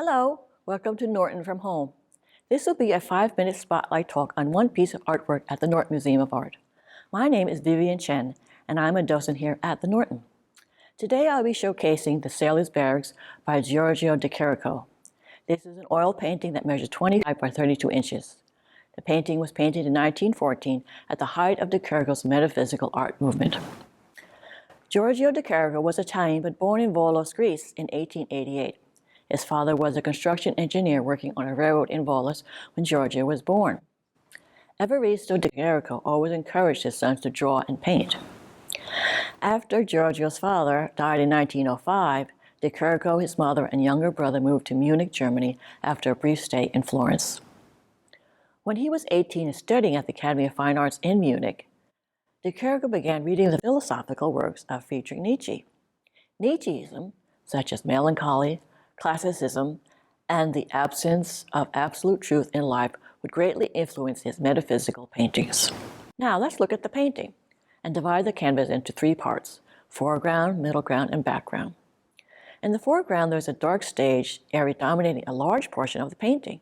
Hello, welcome to Norton from Home. This will be a 5-minute spotlight talk on one piece of artwork at the Norton Museum of Art. My name is Vivian Chen, and I'm a docent here at the Norton. Today I'll be showcasing the Sailors Barracks by Giorgio de Chirico. This is an oil painting that measures 25 by 32 inches. The painting was painted in 1914 at the height of de Chirico's metaphysical art movement. Giorgio de Chirico was Italian but born in Volos, Greece in 1888. His father was a construction engineer working on a railroad in Volos when Giorgio was born. Evaristo de Chirico always encouraged his sons to draw and paint. After Giorgio's father died in 1905, de Chirico, his mother, and younger brother moved to Munich, Germany after a brief stay in Florence. When he was 18 and studying at the Academy of Fine Arts in Munich, de Chirico began reading the philosophical works of Friedrich Nietzsche. Nietzscheism, such as melancholy, classicism, and the absence of absolute truth in life would greatly influence his metaphysical paintings. Now let's look at the painting and divide the canvas into 3 parts: foreground, middle ground, and background. In the foreground, there's a dark stage area dominating a large portion of the painting.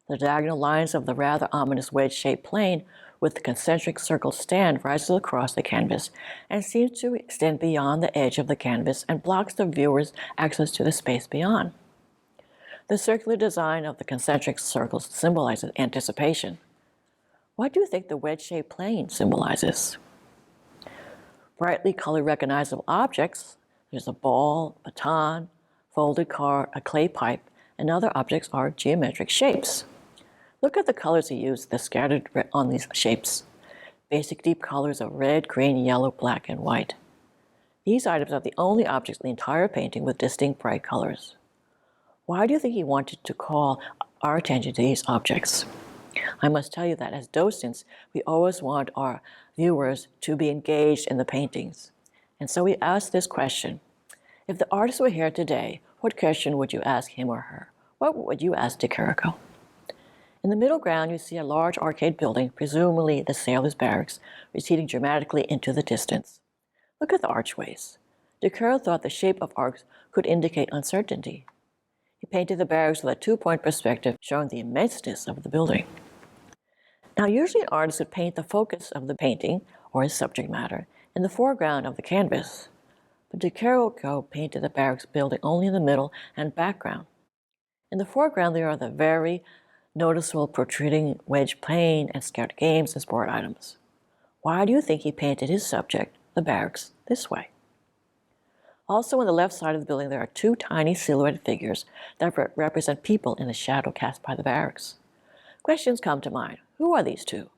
The diagonal lines of the rather ominous wedge-shaped plane with the concentric circle stand rises across the canvas and seems to extend beyond the edge of the canvas and blocks the viewer's access to the space beyond. The circular design of the concentric circles symbolizes anticipation. What do you think the wedge-shaped plane symbolizes? Brightly colored recognizable objects, there's a ball, baton, folded card, a clay pipe, and other objects are geometric shapes. Look at the colors he used that scattered on these shapes. Basic deep colors of red, green, yellow, black, and white. These items are the only objects in the entire painting with distinct bright colors. Why do you think he wanted to call our attention to these objects? I must tell you that as docents, we always want our viewers to be engaged in the paintings. And so we ask this question: if the artist were here today, what question would you ask him or her? What would you ask de Chirico? In the middle ground, you see a large arcade building, presumably the Sailors Barracks, receding dramatically into the distance. Look at the archways. De Chirico thought the shape of arcs could indicate uncertainty. He painted the barracks with a 2-point perspective, showing the immenseness of the building. Now, usually an artist would paint the focus of the painting, or his subject matter, in the foreground of the canvas. But de Chirico painted the barracks building only in the middle and background. In the foreground, there are the very noticeable protruding wedge plane and scattered games and sport items. Why do you think he painted his subject, the barracks, this way? Also on the left side of the building, there are 2 tiny silhouetted figures that represent people in the shadow cast by the barracks. Questions come to mind. Who are these 2?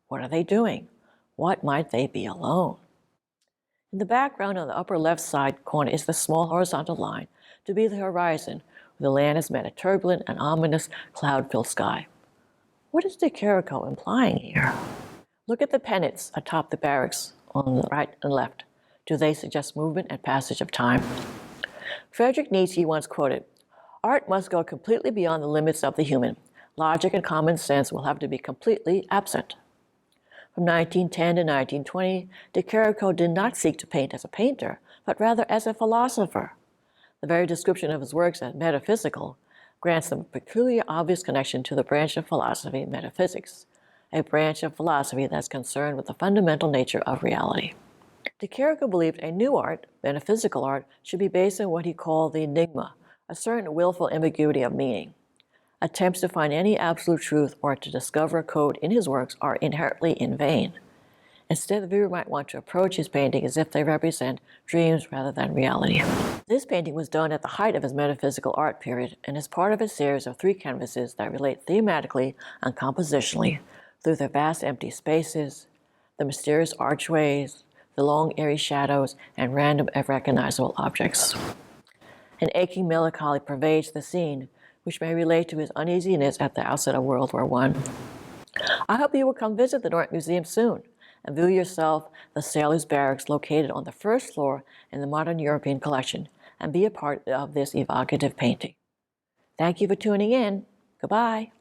What are they doing? What might they be alone? In the background on the upper left side corner is the small horizontal line to be the horizon, where the land has met a turbulent and ominous cloud-filled sky. What is de Chirico implying here? Look at the pennants atop the barracks on the right and left. Do they suggest movement and passage of time? Friedrich Nietzsche once quoted, "Art must go completely beyond the limits of the human. Logic and common sense will have to be completely absent." From 1910 to 1920, de Chirico did not seek to paint as a painter, but rather as a philosopher. The very description of his works as metaphysical grants them a peculiar obvious connection to the branch of philosophy, metaphysics, a branch of philosophy that's concerned with the fundamental nature of reality. De Chirico believed a new art, metaphysical art, should be based on what he called the enigma, a certain willful ambiguity of meaning. Attempts to find any absolute truth or to discover a code in his works are inherently in vain. Instead, the viewer might want to approach his painting as if they represent dreams rather than reality. This painting was done at the height of his metaphysical art period and is part of a series of 3 canvases that relate thematically and compositionally through the vast empty spaces, the mysterious archways, the long airy shadows, and random unrecognizable objects. An aching melancholy pervades the scene, which may relate to his uneasiness at the outset of World War I. I hope you will come visit the Norton Museum soon and view yourself the Sailors Barracks located on the 1st floor in the Modern European Collection and be a part of this evocative painting. Thank you for tuning in. Goodbye.